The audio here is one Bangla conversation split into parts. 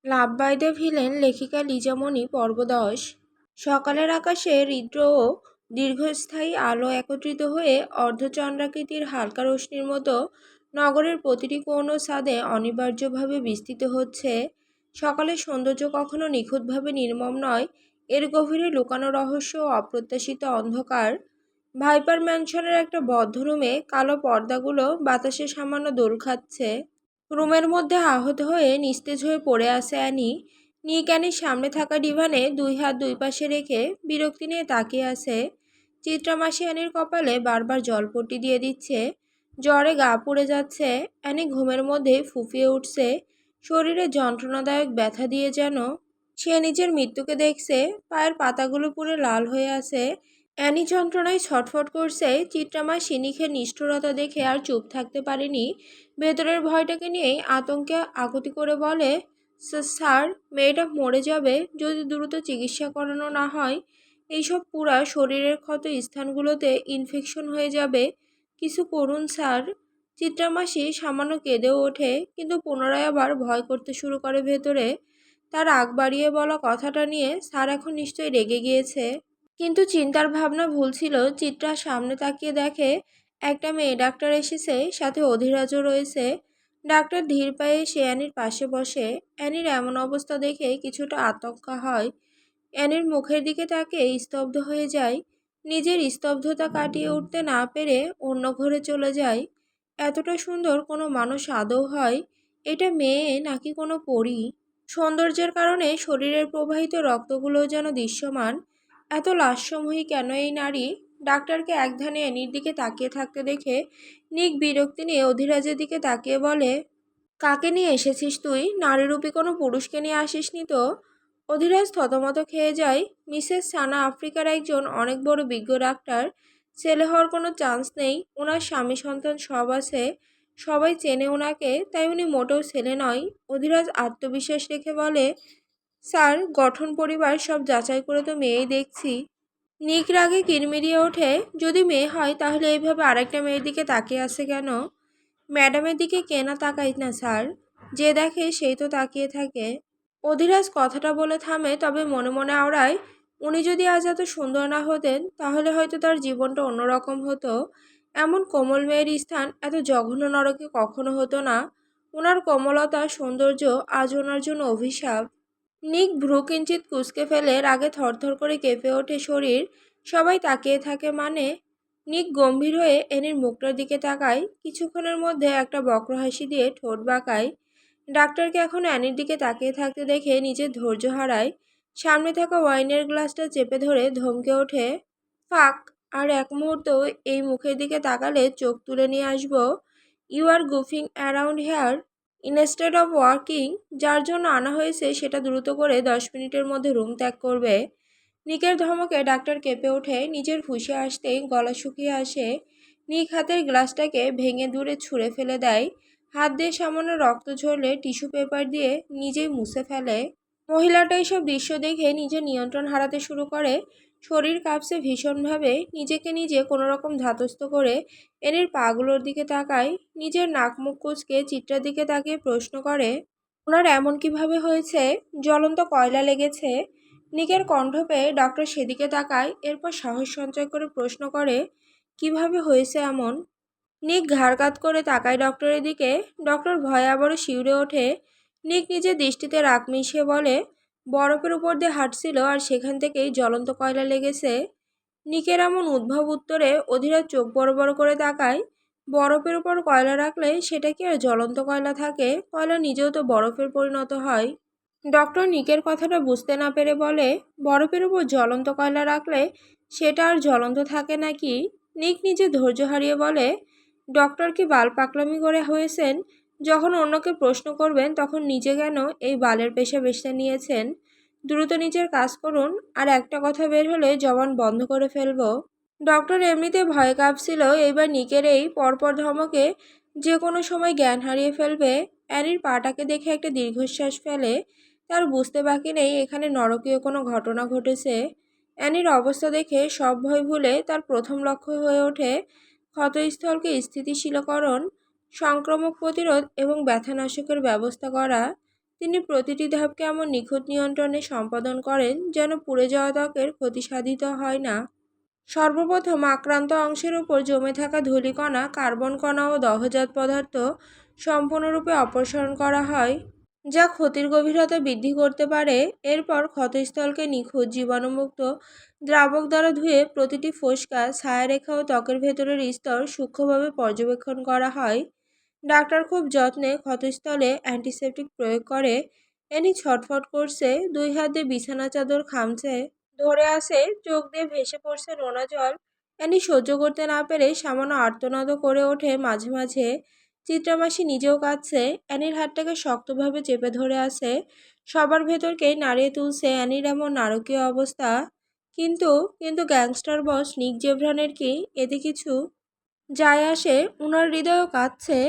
লাভ বাই দ্য ভিলেন লেখিকা লিজামণি পর্ব ১০। সকালের আকাশে হৃদ্র ও দীর্ঘস্থায়ী আলো একত্রিত হয়ে অর্ধচন্দ্রাকৃতির হালকা রশ্মির মতো নগরের প্রতিটি কোণ ও ছাদে অনিবার্যভাবে বিস্তৃত হচ্ছে। সকালের সৌন্দর্য কখনো নিখুঁতভাবে নির্মম নয়, এর গভীরে লুকানো রহস্য ও অপ্রত্যাশিত অন্ধকার। ভাইপার ম্যানশনের একটা বদ্ধ রুমে কালো পর্দাগুলো বাতাসে সামান্য দোল খাচ্ছে। রুমের মধ্যে আহত হয়ে নিস্তেজ হয়ে পড়ে আছে অ্যানি। নিক অ্যানির সামনে থাকা ডিভানে দুই হাত দুই পাশে রেখে বিরক্তি নিয়ে তাকিয়ে আছে। চিত্রা মাসি অ্যানির কপালে বারবার জলপট্টি দিয়ে দিচ্ছে। জ্বরে গা পুড়ে যাচ্ছে। অ্যানি ঘুমের মধ্যে ফুঁফিয়ে উঠছে, শরীরে যন্ত্রণাদায়ক ব্যথা দিয়ে যেন সে নিজের মৃত্যুকে দেখছে। পায়ের পাতাগুলো পুরো লাল হয়ে আছে। অ্যানি যন্ত্রণায় ছটফট করছে। চিত্রামাসি নিখের নিষ্ঠুরতা দেখে আর চুপ থাকতে পারেনি। ভেতরের ভয়টাকে নিয়েই আতঙ্কে আকুতি করে বলে, স্যার, মেয়েটা মরে যাবে যদি দ্রুত চিকিৎসা করানো না হয়। এইসব পুরা শরীরের ক্ষত স্থানগুলোতে ইনফেকশন হয়ে যাবে। কিছু করুন স্যার। চিত্রামাসি সামান্য কেঁদেও ওঠে, কিন্তু পুনরায় আবার ভয় করতে শুরু করে ভেতরে। তার আগ বাড়িয়ে বলা কথাটা নিয়ে স্যার এখন নিশ্চয়ই রেগে গিয়েছে। কিন্তু চিন্তার ভাবনা ভুল ছিল। চিত্রা সামনে তাকিয়ে দেখে একটা মেয়ে ডাক্তার এসেছে, সাথে অধিরাজও রয়েছে। ডাক্তার ধীর পায়ে এসে অ্যানির পাশে বসে। অ্যানির এমন অবস্থা দেখে কিছুটা আতঙ্ক হয়। অ্যানির মুখের দিকে তাকিয়ে স্তব্ধ হয়ে যায়। নিজের স্তব্ধতা কাটিয়ে উঠতে না পেরে অন্য ঘরে চলে যায়। এতটা সুন্দর কোনো মানুষ আদৌ হয়? এটা মেয়ে নাকি কোনো পরী? সৌন্দর্যের কারণে শরীরের প্রবাহিত রক্তগুলো যেন দৃশ্যমান। এত লাস্যময়ী কেন এই নারী? ডাক্তারকে একধানে অ্যানির দিকে তাকিয়ে থাকতে দেখে নিক বিরক্তি নিয়ে অধিরাজের দিকে তাকিয়ে বলে, কাকে নিয়ে এসেছিস তুই? নারীরূপী কোনো পুরুষকে নিয়ে আসিসনি তো? অধিরাজ থতমত খেয়ে যায়। মিসেস সানা আফ্রিকার একজন অনেক বড় বিজ্ঞ ডাক্তার। ছেলে হওয়ার কোনো চান্স নেই। ওনার স্বামী সন্তান সব আছে। সবাই চেনে ওনাকে, তাই উনি মোটেও ছেলে নয়। অধিরাজ আত্মবিশ্বাস রেখে বলে, স্যার, গঠন পরিবার সব যাচাই করে তো মেয়েই দেখছি। নিক রাগে কিরমিরিয়ে ওঠে। যদি মেয়ে হয় তাহলে এইভাবে আরেকটা মেয়ের দিকে তাকিয়ে আছে কেন? ম্যাডামের দিকে কে না তাকাই না স্যার, যে দেখে সেই তো তাকিয়ে থাকে। অধিরাজ কথাটা বলে থামে, তবে মনে মনে আওড়ায়, উনি যদি আজ এত সুন্দর না হতেন তাহলে হয়তো তার জীবনটা অন্যরকম হতো। এমন কোমল মেয়ের স্থান এত জঘন্য নরকে কখনো হতো না। ওনার কোমলতা সৌন্দর্য আজ ওনার জন্য অভিশাপ। নিক ভ্রু কিঞ্চিত কুঁচকে ফেলে, রাগে থরথর করে কেঁপে ওঠে শরীর। সবাই তাকিয়ে থাকে মানে? নিক গম্ভীর হয়ে এনির মুখটার দিকে তাকায়। কিছুক্ষণের মধ্যে একটা বক্র হাসি দিয়ে ঠোঁট বাঁকায়। ডাক্তারকে এখন অ্যানির দিকে তাকিয়ে থাকতে দেখে নিজের ধৈর্য হারায়। সামনে থাকা ওয়াইনের গ্লাসটা চেপে ধরে ধমকে ওঠে, ফাক! আর এক মুহূর্ত এই মুখের দিকে তাকালে চোখ তুলে নিয়ে আসবো। You are goofing around here instead of working. যার জন্য আনা হয়েছে সেটা দ্রুত করে 10 মিনিটের মধ্যে রুম ত্যাগ করবে। নিকের ধমকে ডাক্তার কেঁপে ওঠে। নিজের ফুঁসে আসতেই গলা শুকিয়ে আসে। নিক হাতের গ্লাসটাকে ভেঙে দূরে ছুঁড়ে ফেলে দেয়। হাত দিয়ে সামান্য রক্ত ঝরলে টিস্যু পেপার দিয়ে নিজেই মুছে ফেলে। মহিলাটা এইসব দৃশ্য দেখে নিজের নিয়ন্ত্রণ হারাতে শুরু করে। শরীর কাঁপছে ভীষণভাবে। নিজেকে নিজে কোনোরকম ধাতস্থ করে এনির পাগুলোর দিকে তাকায়। নিজের নাক মুখ কুঁচকে চিত্রার দিকে তাকিয়ে প্রশ্ন করে, ওনার এমন কিভাবে হয়েছে? জ্বলন্ত কয়লা লেগেছে? নিকের কণ্ঠ পেয়ে ডক্টর সেদিকে তাকায়। এরপর সাহস সঞ্চয় করে প্রশ্ন করে, কিভাবে হয়েছে এমন? নিক ঘাড় কাত করে তাকায় ডক্টরের দিকে। ডক্টর ভয়ে আবারও শিউরে ওঠে। নিক নিজের দৃষ্টিতে রাগ মিশিয়ে বলে, বরফের উপর দিয়ে হাঁটছিল আর সেখান থেকেই জ্বলন্ত কয়লা লেগেছে। নিকের এমন উদ্ভব উত্তরে অধীরাজ চোখ বড় বড় করে তাকায়। বরফের উপর কয়লা রাখলে সেটা কি আর জ্বলন্ত কয়লা থাকে? কয়লা নিজেও তো বরফের পরিণত হয়। ডক্টর নিকের কথাটা বুঝতে না পেরে বলে, বরফের উপর জ্বলন্ত কয়লা রাখলে সেটা আর জ্বলন্ত থাকে নাকি? নিক নিজে ধৈর্য হারিয়ে বলে, ডক্টর কি বাল পাকলামি করে হয়েছেন? যখন অন্যকে প্রশ্ন করবেন তখন নিজে কেন এই বালের পেশা বেছে নিয়েছেন? দ্রুত নিজের কাজ করুন, আর একটা কথা বের হলে জবান বন্ধ করে ফেলবো। ডক্টর এমনিতে ভয়ে কাঁপছিল, এইবার নিকের এই পরপর ধমকে যে কোনো সময় জ্ঞান হারিয়ে ফেলবে। অ্যানির পাটাকে দেখে একটা দীর্ঘশ্বাস ফেলে। তার বুঝতে বাকি নেই এখানে নরকীয় কোনো ঘটনা ঘটেছে। অ্যানির অবস্থা দেখে সব ভয় ভুলে তার প্রথম লক্ষ্য হয়ে ওঠে ক্ষতস্থলকে স্থিতিশীলকরণ, সংক্রমক প্রতিরোধ এবং ব্যথানাশকের ব্যবস্থা করা। তিনি প্রতিটি ধাপকে এমন নিখুঁত নিয়ন্ত্রণে সম্পাদন করেন যেন পুড়ে যাওয়া ত্বকের ক্ষতি সাধিত হয় না। সর্বপ্রথম আক্রান্ত অংশের উপর জমে থাকা ধূলিকণা, কার্বন কণা ও দহজাত পদার্থ সম্পূর্ণরূপে অপসারণ করা হয়, যা ক্ষতির গভীরতা বৃদ্ধি করতে পারে। এরপর ক্ষতস্থলকে নিখুঁত জীবাণুমুক্ত দ্রাবক দ্বারা ধুয়ে প্রতিটি ফোসকা, ছায়ারেখা ও ত্বকের ভেতরের স্তর সূক্ষ্মভাবে পর্যবেক্ষণ করা হয়। ডাক্তার খুব যত্নে ক্ষতস্থলে অ্যান্টিসেপটিক প্রয়োগ করে। এনি ছটফট করছে, দুই হাত দিয়ে বিছানা চাদর খামচে ধরে আসে, চোখ দিয়ে ভেসে পড়ছে নোনা জল। অ্যানি সহ্য করতে না পেরে সামান্য আর্তনাদও করে ওঠে মাঝে মাঝে। চিত্রামাসি নিজেও কাঁদছে, অ্যানির হাতটাকে শক্তভাবে চেপে ধরে আছে, সবার ভেতরকেই নাড়িয়ে তুলছে অ্যানির এমন নারকীয় অবস্থা। কিন্তু কিন্তু গ্যাংস্টার বস নিক জেভরানের কি এতে কিছু যায় আসে? উনার হৃদয়ও কাঁদছে।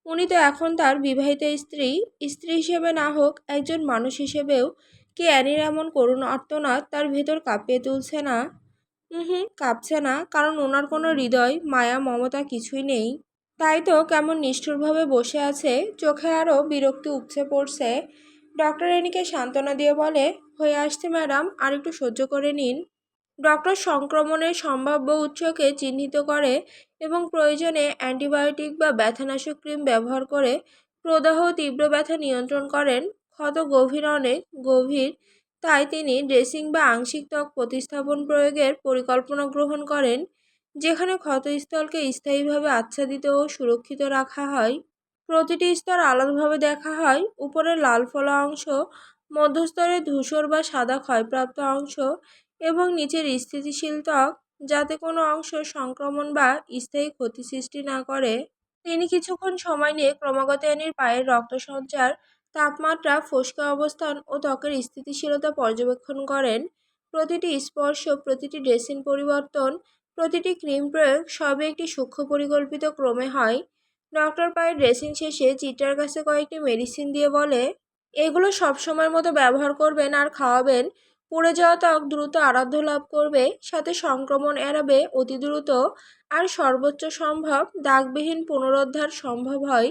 উনি তো এখন তার বিবাহিত স্ত্রী। স্ত্রী হিসেবে না হোক, একজন মানুষ হিসেবেও কি অ্যানির এমন করুণ আর্তনাদ তার ভেতর কাঁপিয়ে তুলছে না? হুম, কাঁপছে না, কারণ ওনার কোনো হৃদয়, মায়া, মমতা কিছুই নেই। তাই তো কেমন নিষ্ঠুরভাবে বসে আছে, চোখে আরও বিরক্তি উপচে পড়ছে। ডক্টর অ্যানিকে সান্ত্বনা দিয়ে বলে, হয়ে আসছে ম্যাডাম, আর একটু সহ্য করে নিন। ডক্টর সংক্রমণের সম্ভাব্য উৎসকে চিহ্নিত করে এবং প্রয়োজনে অ্যান্টিবায়োটিক বা ব্যথানাশক ক্রিম ব্যবহার করে প্রদাহ ও তীব্র ব্যথা নিয়ন্ত্রণ করেন। ক্ষত অনেক গভীর, তাই তিনি ড্রেসিং বা আংশিক ত্বক প্রতিস্থাপন প্রয়োগের পরিকল্পনা গ্রহণ করেন, যেখানে ক্ষতস্থলকে স্থায়ীভাবে আচ্ছাদিত ও সুরক্ষিত রাখা হয়। প্রতিটি স্তর আলাদাভাবে দেখা হয়, উপরের লাল ফলা অংশ, মধ্যস্তরের ধূসর বা সাদা ক্ষয়প্রাপ্ত অংশ এবং নিচের স্থিতিশীল ত্বক, যাতে কোনো অংশ সংক্রমণ বা স্থায়ী ক্ষতি সৃষ্টি না করে। তিনি কিছুক্ষণ সময় নিয়ে ক্রমাগত অ্যানির পায়ের রক্ত সঞ্চার, তাপমাত্রা, ফোসকা অবস্থান ও ত্বকের স্থিতিশীলতা পর্যবেক্ষণ করেন। প্রতিটি স্পর্শ, প্রতিটি ড্রেসিং পরিবর্তন, প্রতিটি ক্রিম প্রয়োগ সবই একটি সূক্ষ্ম পরিকল্পিত ক্রমে হয়। ডক্টর পায়ের ড্রেসিং শেষে চিত্রার কাছে কয়েকটি মেডিসিন দিয়ে বলে, এগুলো সবসময়ের মতো ব্যবহার করবেন আর খাওয়াবেন। পুড়ে যাওয়া ত্বক দ্রুত আরাধ্য লাভ করবে, সাথে সংক্রমণ এড়াবে অতি দ্রুত, আর সর্বোচ্চ সম্ভব দাগবিহীন পুনরুদ্ধার সম্ভব হয়।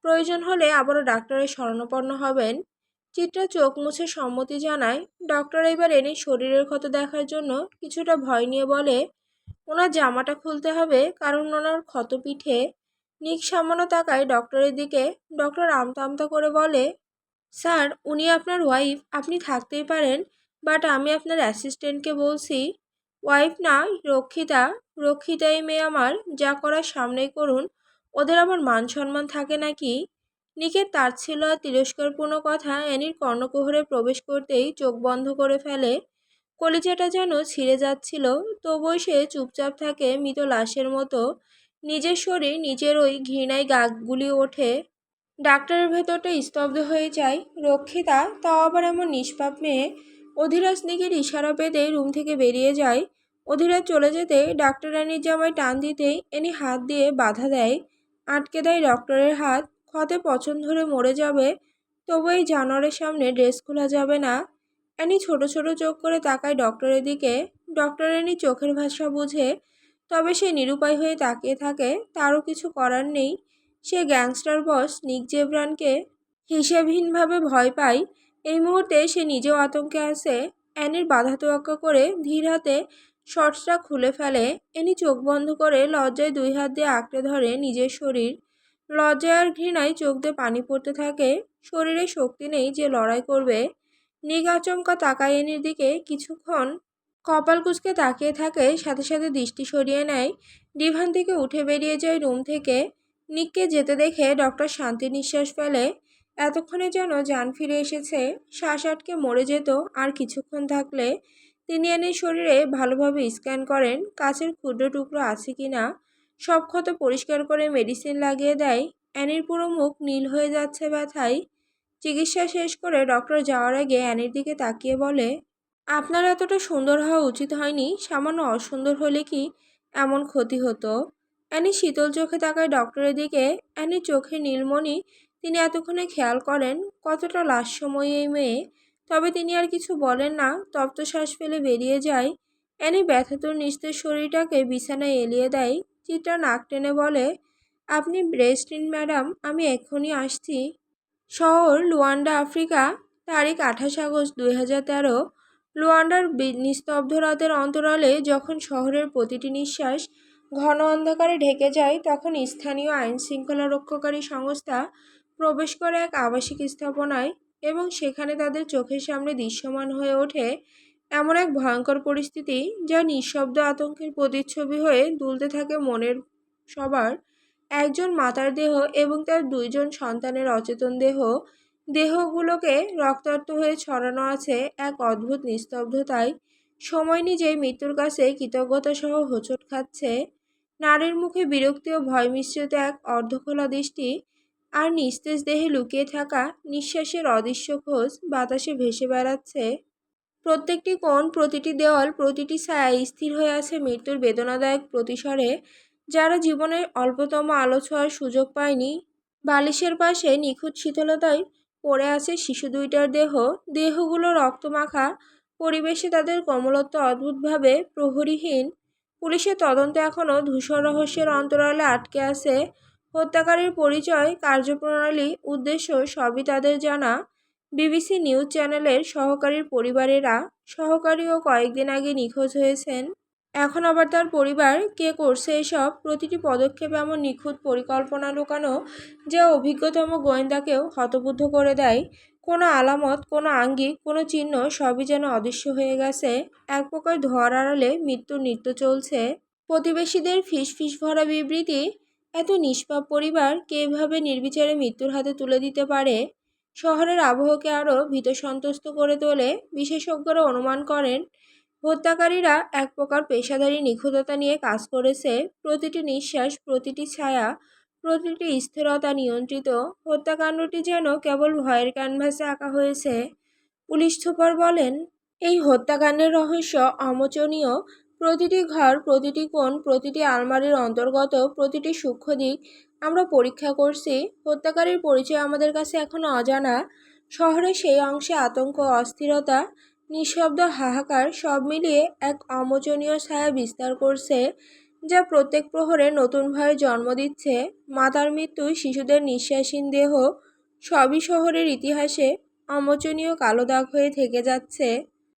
প্রয়োজন হলে আবারও ডাক্তারের শরণাপন্ন হবেন। চিত্রা চোখ মুছে সম্মতি জানায়। ডক্টর এবার এনে শরীরের ক্ষত দেখার জন্য কিছুটা ভয় নিয়ে বলে, ওনার জামাটা খুলতে হবে, কারণ ওনার ক্ষত পিঠে। নিক সামান্য তাকায় ডক্টরের দিকে। ডক্টর আমতা আমতা করে বলে, স্যার, উনি আপনার ওয়াইফ, আপনি থাকতেই পারেন, বাট আমি আপনার অ্যাসিস্ট্যান্টকে বলছি। ওয়াইফ না, রক্ষিতা। রক্ষিতা এই মেয়ে আমার, যা করার সামনেই করুন, ওদের আমার মান সম্মান থাকে নাকি? নিকের তাচ্ছিল্য আর তিরস্কারপূর্ণ কথা অ্যানির কর্ণকুহরে প্রবেশ করতেই চোখ বন্ধ করে ফেলে। কলিজাটা যেন ছিঁড়ে যাচ্ছিল, তবুও সে চুপচাপ থাকে মৃত লাশের মতো। নিজের শরীর নিজের ওই ঘৃণায় গা গুলিয়ে ওঠে। ডাক্তারের ভেতরটা স্তব্ধ হয়ে যায়। রক্ষিতা, তাও আবার এমন নিষ্পাপ মেয়ে। অধীরাজ নিকের ইশারা পেতে রুম থেকে বেরিয়ে যায়। অধীরাজ চলে যেতে ডাক্তার রানীর জামায় টান দিতেই এনি হাত দিয়ে বাধা দেয়, আটকে দেয় ডক্টরের হাত। ক্ষতে পছন্দ ধরে মরে যাবে, তবু এই জানোয়ারের সামনে ড্রেস খোলা যাবে না। অ্যানি ছোট ছোট চোখ করে তাকায় ডক্টরের দিকে। ডক্টর অ্যানি চোখের ভাষা বুঝে, তবে সে নিরুপায় হয়ে তাকিয়ে থাকে। তারও কিছু করার নেই। সে গ্যাংস্টার বস নিক জেভরানকে হিসেবহীনভাবে ভয় পায়। এই মুহূর্তে সে নিজেও আতঙ্কে আছে। অ্যানির বাধা তোয়াক্কা করে ধীর হাতে শর্টসটা খুলে ফেলে। অ্যানি চোখ বন্ধ করে লজ্জায় দুই হাত দিয়ে আঁকড়ে ধরে নিজের শরীর। লজ্জায় আর ঘৃণায় চোখ দিয়ে পানি পড়তে থাকে। শরীরে শক্তি নেই যে লড়াই করবে। নিক আচমকা তাকায় অ্যানির দিকে, কিছুক্ষণ কপাল কুঁচকে তাকিয়ে থাকে, সাথে সাথে দৃষ্টি সরিয়ে নেয়। ডিভান থেকে উঠে বেরিয়ে যায় রুম থেকে। নিককে যেতে দেখে ডক্টর শান্তি নিঃশ্বাস ফেলে। এতক্ষণে যেন জান ফিরে এসেছে। শ্বাস আটকে মরে যেত আর কিছুক্ষণ থাকলে। তিনি এনে শরীরে ভালোভাবে স্ক্যান করেন, কাছের ক্ষুদ্র টুকরো আছে কিনা। সব ক্ষত পরিষ্কার করে মেডিসিন লাগিয়ে দেয়। অ্যানির পুরো মুখ নীল হয়ে যাচ্ছে ব্যথায়। চিকিৎসা শেষ করে ডক্টর যাওয়ার আগে অ্যানির দিকে তাকিয়ে বলে, আপনার এতটা সুন্দর হওয়া উচিত হয়নি, সামান্য অসুন্দর হলে কি এমন ক্ষতি হতো? অ্যানি শীতল চোখে তাকায় ডক্টরের দিকে। অ্যানির চোখে নীলমণি তিনি এতক্ষণে খেয়াল করেন। কতটা লাস্যময়ী এই মেয়ে। তবে তিনি আর কিছু বলেন না, তপ্ত শ্বাস ফেলে বেরিয়ে যায়। অ্যানি ব্যথাতুর নিস্তেজ শরীরটাকে বিছানায় এলিয়ে দেয়। চিত্রা নাক টেনে বলে, আপনি রেস্ট নিন ম্যাডাম, আমি এক্ষুনি আসছি। শহর লুয়ান্ডা, আফ্রিকা। তারিখ 28 আগস্ট 2013। লুয়ান্ডার নিস্তব্ধ রাতের অন্তরালে যখন শহরের প্রতিটি নিঃশ্বাস ঘন অন্ধকারে ঢেকে যায়, তখন স্থানীয় আইন শৃঙ্খলা রক্ষাকারী সংস্থা প্রবেশ করে এক আবাসিক স্থাপনায়, এবং সেখানে তাদের চোখের সামনে দৃশ্যমান হয়ে ওঠে এমন এক ভয়ঙ্কর পরিস্থিতি যা নিঃশব্দ আতঙ্কের প্রতিচ্ছবি হয়ে দুলতে থাকে মনের সবার। একজন মাতার দেহ এবং তার দুইজন সন্তানের অচেতন দেহগুলোকে রক্তাক্ত হয়ে ছড়ানো আছে এক অদ্ভুত নিস্তব্ধতায়। সময় নিজেই মৃত্যুর কাছে কৃতজ্ঞতা সহ হোঁচট খাচ্ছে। নারীর মুখে বিরক্তি ও ভয় মিশ্রিত এক অর্ধখোলা দৃষ্টি, আর নিস্তেজ দেহে লুকিয়ে থাকা নিঃশ্বাসের অদৃশ্য খোঁজ বাতাসে ভেসে বেড়াচ্ছে। প্রত্যেকটি কোণ, প্রতিটি দেওয়াল, প্রতিটি ছায়া স্থির হয়ে আছে মৃত্যুর বেদনাদায়ক প্রতিস্বরে। যারা জীবনের অল্পতম আলো ছোঁয়ার সুযোগ পায়নি। বালিশের পাশে নিখুঁত শীতলতায় পড়ে আছে শিশু দুইটার দেহগুলো রক্তমাখা, পরিবেশে তাদের কোমলত্ব অদ্ভুতভাবে প্রহরীহীন। পুলিশের তদন্ত এখনও ধূসর রহস্যের অন্তরালে আটকে আছে। হত্যাকারীর পরিচয়, কার্যপ্রণালী, উদ্দেশ্য সবই তাদের জানা। বিবিসি নিউজ চ্যানেলের সহকারীও কয়েকদিন আগে নিখোঁজ হয়েছেন। এখন আবার তার পরিবার। কে করছে এসব? প্রতিটি পদক্ষেপ এমন নিখুঁত পরিকল্পনা লুকানো, যা অভিজ্ঞতম গোয়েন্দাকেও হতবুদ্ধ করে দেয়। কোনো আলামত, কোনো আঙ্গিক, কোনো চিহ্ন, সবই যেন অদৃশ্য হয়ে গেছে। এক প্রকার ধোঁয়ার আড়ালে মৃত্যুর নৃত্য চলছে। প্রতিবেশীদের ফিসফিস ভরা বিবৃতি, এত নিষ্পাপ পরিবার কে এভাবে নির্বিচারে মৃত্যুর হাতে তুলে দিতে পারে? শহরের আবহকে আরও ভীতসন্ত্রস্ত করে তোলে। বিশেষজ্ঞরা অনুমান করেন হত্যাকারীরা এক প্রকার পেশাদারী নিখুঁততা নিয়ে কাজ করেছে। প্রতিটি নিঃশ্বাস, প্রতিটি ছায়া, প্রতিটি স্থিরতা নিয়ন্ত্রিত। হত্যাকাণ্ডটি যেন কেবল ভয়ের ক্যানভাসে আঁকা হয়েছে। পুলিশ সুপার বলেন, এই হত্যাকাণ্ডের রহস্য অমোচনীয়। প্রতিটি ঘর, প্রতিটি কোণ, প্রতিটি আলমারির অন্তর্গত প্রতিটি সূক্ষ্ম দিক আমরা পরীক্ষা করছি। হত্যাকারীর পরিচয় আমাদের কাছে এখনো অজানা। শহরের সেই অংশে আতঙ্ক, অস্থিরতা, নিঃশব্দ হাহাকার সব মিলিয়ে এক অমোচনীয় ছায়া বিস্তার করছে, যা প্রত্যেক প্রহরে নতুন ভয়ে জন্ম দিচ্ছে। মাতার মৃত্যু, শিশুদের নিঃশ্বাসহীন দেহ, সবই শহরের ইতিহাসে অমোচনীয় কালো দাগ হয়ে থেকে যাচ্ছে,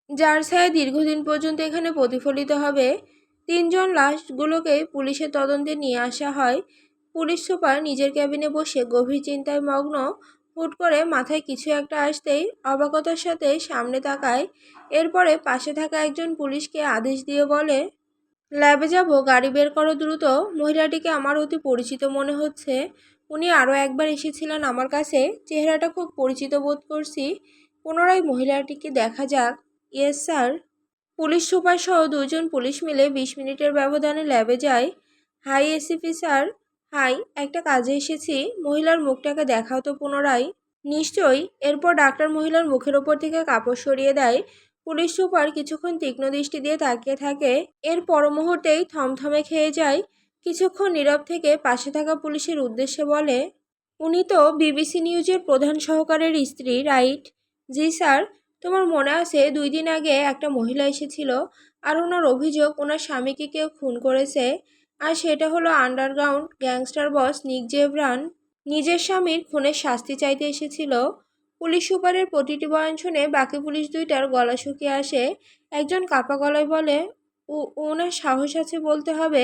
যার ছায়া দীর্ঘদিন পর্যন্ত এখানে প্রতিফলিত হবে। 3জন লাশগুলোকে পুলিশের তদন্তে নিয়ে আসা হয়। পুলিশ সুপার নিজের ক্যাবিনে বসে গভীর চিন্তায় মগ্ন। হুট করে মাথায় কিছু একটা আসতেই অবাকতার সাথে সামনে তাকায়। এরপরে পাশে থাকা একজন পুলিশকে আদেশ দিয়ে বলে, ল্যাবে যাব, গাড়ি বের করো দ্রুত। মহিলাটিকে আমার অতি পরিচিত মনে হচ্ছে। উনি আরও একবার এসেছিলেন আমার কাছে। চেহারাটা খুব পরিচিত বোধ করছি। পুনরায় মহিলাটিকে দেখা যাক। Yes sir. পুলিশ সুপার সহ 2জন পুলিশ মিলে 20 মিনিটের ব্যবধানে ল্যাবে যায়। High ACP sir. হাই, একটা কাজে এসেছি। মহিলার মুখটাকে দেখাও তো পুনরায়। নিশ্চয়ই। এরপর ডাক্তার মহিলার মুখের ওপর থেকে কাপড় সরিয়ে দেয়। পুলিশ সুপার কিছুক্ষণ তীক্ষ্ণ দৃষ্টি দিয়ে তাকিয়ে থাকে। এর পর মুহূর্তেই থমথমে খেয়ে যায়। কিছুক্ষণ নীরব থেকে পাশে থাকা পুলিশের উদ্দেশ্যে বলে, উনি তো বিবিসি নিউজের প্রধান সহকারীর স্ত্রী, রাইট? জি স্যার। তোমার মনে আছে 2 দিন আগে একটা মহিলা এসেছিল, আর ওনার অভিযোগ ওনার স্বামীকে কেউ খুন করেছে। আর সেটা হলো আন্ডারগ্রাউন্ড গ্যাংস্টার বস নিক জেব্রান। নিজের স্বামীর খুনের শাস্তি চাইতে এসেছিল। পুলিশ সুপারের প্রতিটি বয়ান শুনে বাকি পুলিশ দুইটার গলা শুকিয়ে আসে। একজন কাপা গলায় বলে, ওনার সাহস আছে বলতে হবে।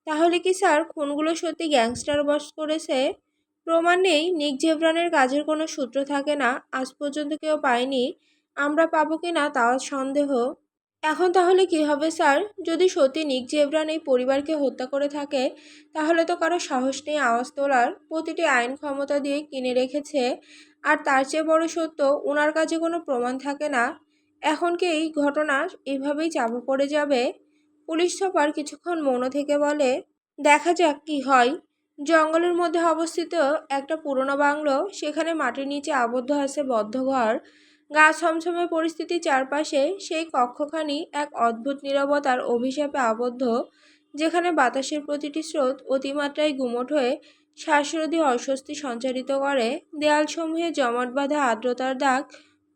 তাহলে কি স্যার খুনগুলো সত্যি গ্যাংস্টার বস করেছে? প্রমাণ নেই। নিক জেব্রানের কাজের কোনো সূত্র থাকে না, আজ পর্যন্ত কেউ পায়নি। আমরা পাবো কিনা তাও সন্দেহ। এখন তাহলে কি হবে স্যার? যদি সত্যি নিক জেব্রান এই পরিবারকে হত্যা করে থাকে, তাহলে তো কারো সাহস নেই আওয়াজ তোলার। প্রতিটি আইন ক্ষমতা দিয়ে কিনে রেখেছে। আর তার চেয়ে বড় সত্য, ওনার কাছে কোনো প্রমাণ থাকে না। এখন কি এই ঘটনা এভাবেই চাপা পড়ে যাবে? পুলিশ সুপার কিছুক্ষণ মৌন থেকে বলে, দেখা যাক কি হয়। জঙ্গলের মধ্যে অবস্থিত একটা পুরনো বাংলো, সেখানে মাটির নিচে আবদ্ধ আছে বদ্ধ ঘর। গা ছমছমে পরিস্থিতি চারপাশে। সেই কক্ষখানি এক অদ্ভুত নীরবতার অভিশাপে আবদ্ধ, যেখানে বাতাসের প্রতিটি স্রোত অতিমাত্রায় গুমোট হয়ে শ্বাসরোধী অস্বস্তি সঞ্চারিত করে। দেয়ালসমূহে জমাট বাঁধা আর্দ্রতার দাগ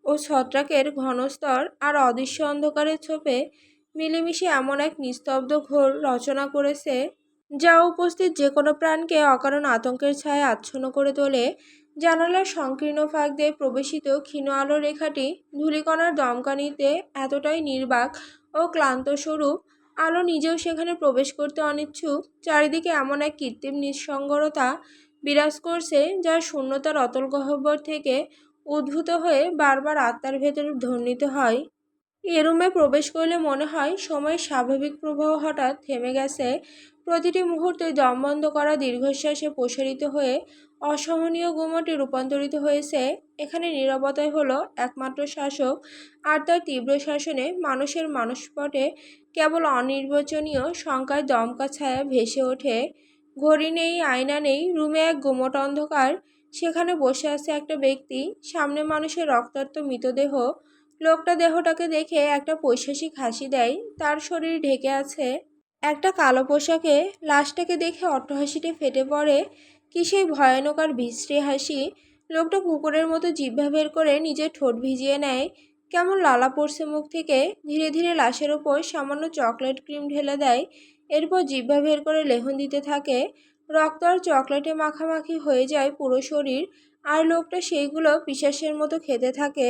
ও ছত্রাকের ঘনস্তর আর অদৃশ্য অন্ধকারের ছোপে মিলেমিশে এমন এক নিস্তব্ধ ঘোর রচনা করেছে, যা উপস্থিত যে কোনো প্রাণকে অকারণ আতঙ্কের ছায়া আচ্ছন্ন করে তোলে। জানালার সংকীর্ণ ফাঁক দিয়ে প্রবেশিত ক্ষীণ আলো রেখাটি ধূলিকণার দমকানিতে এতটাই নির্বাক ও ক্লান্ত স্বরূপ, আলো নিজেও সেখানে প্রবেশ করতে অনিচ্ছুক। চারিদিকে এমন এক কৃত্রিম নিঃসঙ্গতা বিরাজ করছে, যার শূন্যতার অতল গহ্বর থেকে উদ্ভূত হয়ে বারবার আত্মার ভেতরে ধ্বনিত হয়। এ রুমে প্রবেশ করলে মনে হয় সময়ের স্বাভাবিক প্রবাহ হঠাৎ থেমে গেছে। প্রতিটি মুহূর্তে দম বন্ধ করা দীর্ঘশ্বাসে প্রসারিত হয়ে অসহনীয় গুমটে রূপান্তরিত হয়েছে। এখানে নীরবতাই হলো একমাত্র শাসক, আর তার তীব্র শাসনে মানুষের মানসপটে কেবল অনির্বচনীয় শঙ্কায় দমকা ছায়া ভেসে ওঠে। ঘড়ি নেই, আয়না নেই, রুমে এক গুমট অন্ধকার। সেখানে বসে আছে একটা ব্যক্তি, সামনে মানুষের রক্তাক্ত মৃতদেহ। লোকটা দেহটাকে দেখে একটা পৈশাচিক হাসি দেয়। তার শরীর ঢেকে আছে একটা কালো পোশাকে। লাশটাকে দেখে অট্টহাসিতে ফেটে পড়ে। কি সেই ভয়ানক আর বিশ্রী হাসি! লোকটা কুকুরের মতো জিহ্বা বের করে নিজের ঠোঁট ভিজিয়ে নেয়। কেমন লালা পড়ছে মুখ থেকে। ধীরে ধীরে লাশের ওপর সামান্য চকলেট ক্রিম ঢেলে দেয়। এরপর জিহ্বা বের করে লেহন দিতে থাকে। রক্ত আর চকলেটে মাখামাখি হয়ে যায় পুরো শরীর, আর লোকটা সেইগুলো পিশাচের মতো খেতে থাকে।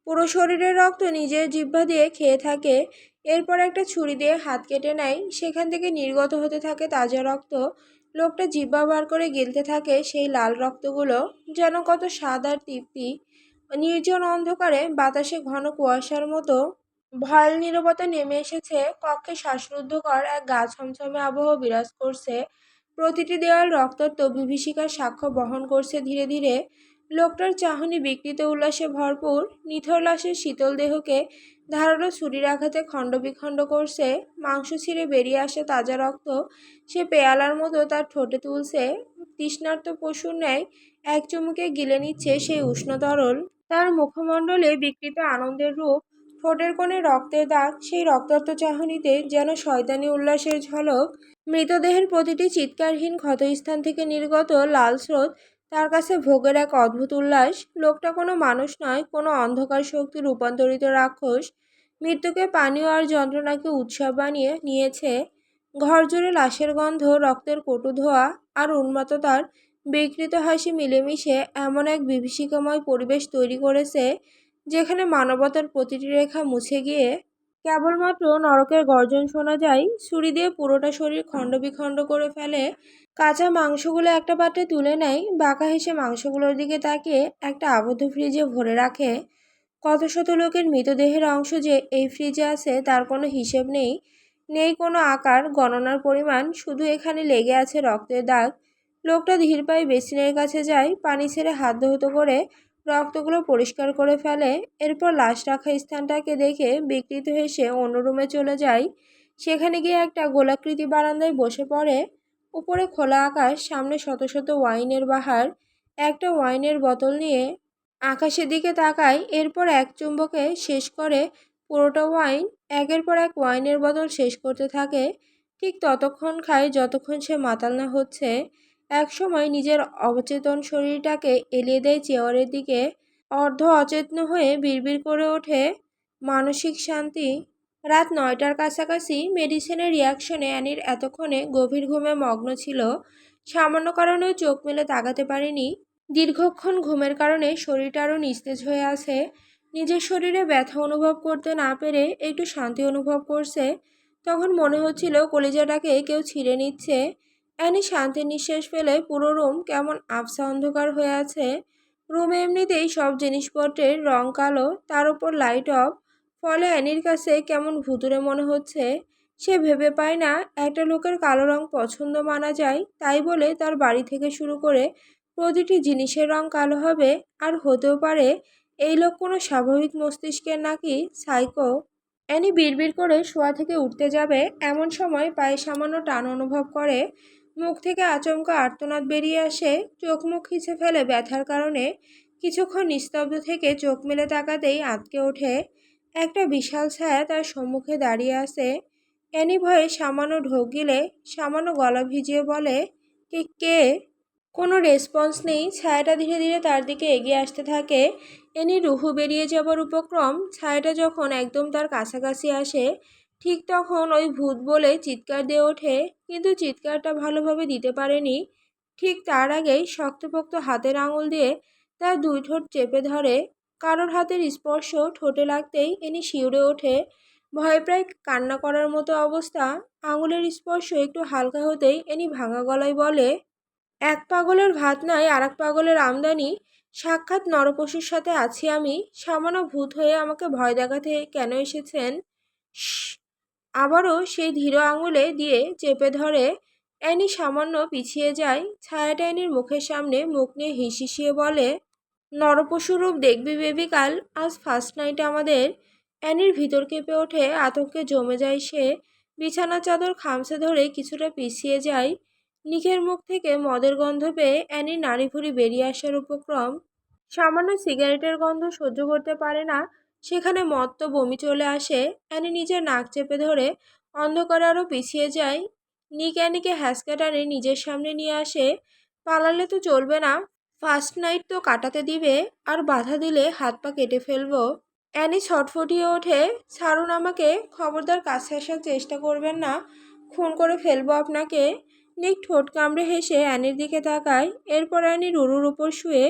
পুরো শরীরের রক্ত নিজের জিহ্বা দিয়ে খেয়ে থাকে। এরপর একটা ছুরি দিয়ে হাত কেটে নেয়। সেখান থেকে নির্গত হতে থাকে তাজা রক্ত। লোকটা জিহ্বা বার করে গিলতে থাকে সেই লাল রক্তগুলো। যেন কত স্বাদ আর তৃপ্তি! নির্জন অন্ধকারে বাতাসে ঘন কুয়াশার মতো ভয়াল নীরবতা নেমে এসেছে। কক্ষে শ্বাসরুদ্ধকর এক গা ছমছমে আবহ বিরাজ করছে। প্রতিটি দেওয়াল রক্তাক্ত বিভীষিকার সাক্ষ্য বহন করছে ধীরে ধীরে। লোকটার চাহনি বিকৃত উল্লাসে ভরপুর। নিথর লাশের শীতল দেহকে ধারালো ছুরির আঘাতে খণ্ডবিখণ্ড করছে। মাংস ছিঁড়ে বেরিয়ে আসা তাজা রক্ত সে পেয়ালার মতো তার ঠোঁটে তুলছে। তৃষ্ণার্ত পশুর ন্যায় এক চুমুকে গিলে নিচ্ছে সেই উষ্ণ তরল। তার মুখমণ্ডলে বিকৃত আনন্দের রূপ, ঠোঁটের কোণে রক্তের দাগ। সেই রক্তাক্ত চাহনিতে যেন শয়তানি উল্লাসের ঝলক। মৃতদেহের প্রতিটি চিৎকারহীন ক্ষতস্থান থেকে নির্গত লাল স্রোত তার কাছে ভোগের এক অদ্ভুত উল্লাস। লোকটা কোনো মানুষ নয়, কোনো অন্ধকার শক্তি রূপান্তরিত রাক্ষস। মৃত্যুকে পানীয় আর যন্ত্রণাকে উৎসব বানিয়ে নিয়েছে। ঘর জুড়ে লাশের গন্ধ, রক্তের কটু ধোঁয়া আর উন্মাদতার বিকৃত হাসি মিলেমিশে এমন এক বিভীষিকাময় পরিবেশ তৈরি করেছে, যেখানে মানবতার প্রতিটি রেখা মুছে গিয়ে কেবলমাত্র নরকের গর্জন শোনা যায়। ছুরি দিয়ে পুরোটা শরীর খণ্ডবিখণ্ড করে ফেলে। কাঁচা মাংসগুলো একটা পাত্রে তুলে নেয়। বাঁকা হেসে মাংসগুলোর দিকে তাকিয়ে একটা আবদ্ধ ফ্রিজে ভরে রাখে। কত শত লোকের মৃতদেহের অংশ যে এই ফ্রিজে আছে তার কোনো হিসেব নেই। নেই কোনো আকার গণনার পরিমাণ, শুধু এখানে লেগে আছে রক্তের দাগ। লোকটা ধীর পায়ে বেসিনের কাছে যায়, পানি ছেড়ে হাত ধৌত করে রক্তগুলো পরিষ্কার করে ফেলে। এরপর লাশ রাখা স্থানটাকে দেখে বিকৃত হেসে অন্য রুমে চলে যায়। সেখানে গিয়ে একটা গোলাকৃতি বারান্দায় বসে পড়ে। উপরে খোলা আকাশ, সামনে শত শত ওয়াইনের বাহার। একটা ওয়াইনের বোতল নিয়ে আকাশের দিকে তাকায়। এরপর এক চুম্বকে শেষ করে পুরোটা ওয়াইন। একের পর এক ওয়াইনের বোতল শেষ করতে থাকে। ঠিক ততক্ষণ খায় যতক্ষণ সে মাতাল না হচ্ছে। এক সময় নিজের অচেতন শরীরটাকে এলিয়ে দেয় চেয়ারের দিকে। অর্ধ অচেতন হয়ে বিড়বিড় করে ওঠে, মানসিক শান্তি। রাত 9টার কাছাকাছি। মেডিসিনের রিয়াকশনে অ্যানির এতক্ষণে গভীর ঘুমে মগ্ন ছিল। সামান্য কারণেও চোখ মেলে তাকাতে পারেনি। দীর্ঘক্ষণ ঘুমের কারণে শরীরটা আরও নিস্তেজ হয়ে আছে। নিজের শরীরে ব্যথা অনুভব করতে না পেরে একটু শান্তি অনুভব করছে। তখন মনে হচ্ছিল কলিজাটাকে কেউ ছিঁড়ে নিচ্ছে। অ্যানি শান্তির নিঃশ্বাস ফেলে। পুরো রুম কেমন আবছা অন্ধকার হয়ে আছে। রুমে এমনিতেই সব জিনিসপত্রের রং কালো, তার উপর লাইট অফ। ফলে অ্যানির কাছে কেমন ভুতুড়ে মনে হচ্ছে। সে ভেবে পায় না একটা লোকের কালো রং পছন্দ মানা যায়, তাই বলে তার বাড়ি থেকে শুরু করে প্রতিটি জিনিসের রং কালো হবে। আর হতেও পারে এই লোক কোনো স্বাভাবিক মস্তিষ্কের নাকি সাইকো। অ্যানি বিড়বিড় করে শোয়া থেকে উঠতে যাবে, এমন সময় পায়ে সামান্য টান অনুভব করে। মুখ থেকে আচমকা আর্তনাদ বেরিয়ে আসে। চোখ মুখ খিচে ফেলে ব্যথার কারণে। কিছুক্ষণ নিস্তব্ধ থেকে চোখ মেলে তাকাতেই আঁতকে ওঠে। একটা বিশাল ছায়া তার সম্মুখে দাঁড়িয়ে আছে। অ্যানি ভয়ে সামান্য ঢোক গিলে সামান্য গলা ভিজিয়ে বলে, কে কে? কোনো রেসপন্স নেই। ছায়াটা ধীরে ধীরে তার দিকে এগিয়ে আসতে থাকে। এনি রুহু বেরিয়ে যাবার উপক্রম। ছায়াটা যখন একদম তার কাছাকাছি আসে, ঠিক তখন ওই ভূত বলে চিৎকার দিয়ে ওঠে, কিন্তু চিৎকারটা ভালোভাবে দিতে পারেনি। ঠিক তার আগেই শক্তপোক্ত হাতের আঙুল দিয়ে তার দুই ঠোঁট চেপে ধরে। কারোর হাতের স্পর্শ ঠোঁটে লাগতেই এনি শিউরে ওঠে। ভয়ে প্রায় কান্না করার মতো অবস্থা। আঙুলের স্পর্শ একটু হালকা হতেই এনি ভাঙা গলায় বলে, এক পাগলের ভাত নাই আর এক পাগলের আমদানি। সাক্ষাৎ নরপশুর সাথে আছি আমি। সামান্য ভূত হয়ে আমাকে ভয় দেখাতে কেন এসেছেন? শ্ আবারও সেই ধীর আঙুলে দিয়ে চেপে ধরে। অ্যানি সামান্য পিছিয়ে যায়। ছায়াটা অ্যানির মুখের সামনে মুখ নিয়ে হিসিয়ে বলে, নরপশু রূপ দেখবি বেবিকাল, আজ ফার্স্ট নাইট আমাদের। অ্যানির ভিতর কেঁপে ওঠে, আতঙ্কে জমে যায় সে। বিছানার চাদর খামচে ধরে কিছুটা পিছিয়ে যায়। নিকের মুখ থেকে মদের গন্ধ পেয়ে অ্যানির নাড়ি ভুড়ি বেরিয়ে আসার উপক্রম। সামান্য সিগারেটের গন্ধ সহ্য করতে পারে না, সেখানে মদ তো বমি চলে আসে। অ্যানি নিজের নাক চেপে ধরে অন্ধকারে আরও পিছিয়ে যায়। নিক অ্যানিকে হ্যাঁচকা টানে নিজের সামনে নিয়ে আসে। পালালে তো চলবে না, ফার্স্ট নাইট তো কাটাতে দিবে, আর বাধা দিলে হাত পা কেটে ফেলবো। অ্যানি ছটফটিয়ে ওঠে, ছাড়ুন আমাকে, খবরদার কাছে আসার চেষ্টা করবেন না, খুন করে ফেলবো আপনাকে। নিক ঠোঁট কামড়ে হেসে অ্যানির দিকে তাকায়। এরপর অ্যানি রুরুর উপর শুয়ে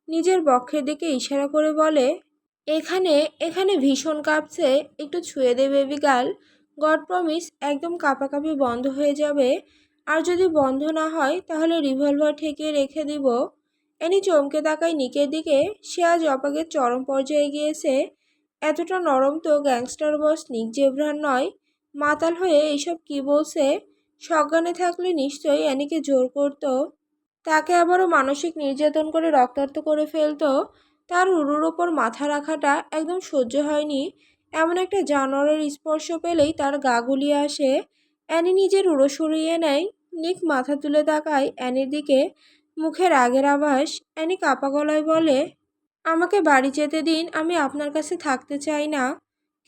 নিজের বক্ষের দিকে ইশারা করে বলে, এখানে এখানে ভীষণ কাঁপছে, একটু ছুঁয়ে দে বেবি গার্ল। গড প্রমিস একদম কাঁপাকাঁপি বন্ধ হয়ে যাবে, আর যদি বন্ধ না হয় তাহলে রিভলভার ঠেকিয়ে রেখে দিব। অ্যানি চমকে তাকায় নিকের দিকে। সে আজ অপাগের চরম পর্যায়ে গিয়েছে। এতটা নরম তো গ্যাংস্টার বস নিক জেব্রান নয়। মাতাল হয়ে এইসব কি বলছে? সজ্ঞানে থাকলে নিশ্চয়ই অ্যানিকে জোর করত, তাকে আবারও মানসিক নির্যাতন করে রক্তাক্ত করে ফেলতো। তার উরুর ওপর মাথা রাখাটা একদম সহ্য হয়নি। এমন একটা জানোয়ারের স্পর্শ পেলেই তার গা গুলিয়ে আসে। অ্যানি নিজের উড়ো সরিয়ে নেয়। নিক মাথা তুলে তাকায় অ্যানির দিকে, মুখে রাগের আভাস। অ্যানি কাপা গলায় বলে, আমাকে বাড়ি যেতে দিন, আমি আপনার কাছে থাকতে চাই না।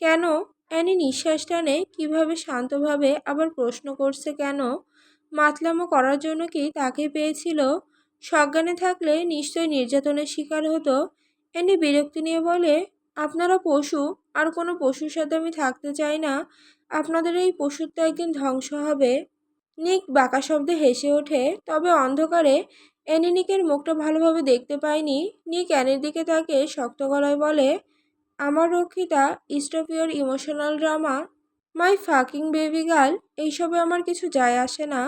কেন? অ্যানি নিঃশ্বাস টানে। কিভাবে শান্তভাবে আবার প্রশ্ন করছে কেন? মাতলামো করার জন্য কি তাকে পেয়েছিল? সজ্ঞানে থাকলে নিশ্চয়ই নির্যাতনের শিকার হতো। অ্যানি বিরক্তি নিয়ে বলে, আপনারা পশু, আর কোনো পশুর সাথে আমি থাকতে চাই না। আপনাদের এই পশুত্ব একদিন ধ্বংস হবে। নিক বাঁকা শব্দে হেসে ওঠে, তবে অন্ধকারে অ্যানি নিকের মুখটা ভালোভাবে দেখতে পায়নি। নিক অ্যানির দিকে তাকে শক্ত গলায় বলে, আমার রক্ষিতা, stop your emotional drama. My fucking baby girl, এইসবে আমার কিছু যায় আসে না।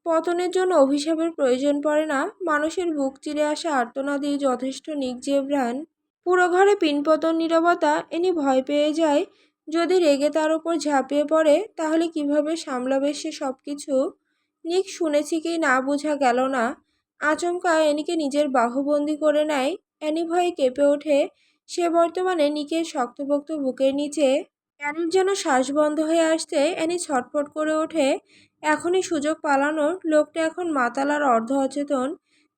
পতনের জন্য অভিশাপের প্রয়োজন পড়ে না, মানুষের বুক চিরে আসা আর্তনাদই যথেষ্ট। নিক জেব্রান। পুরো ঘরে পিনপতন নীরবতা। এনি ভয় পেয়ে যায়, যদি রেগে তার ওপর ঝাঁপিয়ে পড়ে তাহলে কিভাবে সামলাবে সে সব কিছু। নিক শুনেছি কি না বোঝা গেল না। আচমকা এনিকে নিজের বাহুবন্দি করে নেয়। অ্যানি ভয়ে কেঁপে ওঠে। সে বর্তমানে নিকের শক্তপোক্ত বুকের নিচে। অ্যানির যেন শ্বাস বন্ধ হয়ে আসতে অ্যানি ছটফট করে ওঠে। এখনই সুযোগ পালানোর। লোকটা এখন মাতাল আর অর্ধ অচেতন,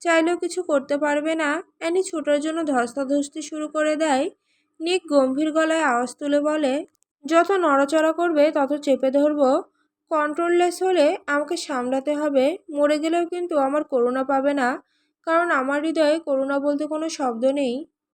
চাইলেও কিছু করতে পারবে না। অ্যানি ছোটার জন্য ধস্তাধস্তি শুরু করে দেয়। নিক গম্ভীর গলায় আওয়াজ তুলে বলে, যত নড়াচড়া করবে তত চেপে ধরবো। কন্ট্রোললেস হলে আমাকে সামলাতে হবে। মরে গেলেও কিন্তু আমার করুণা পাবে না, কারণ আমার হৃদয়ে করুণা বলতে কোনো শব্দ নেই।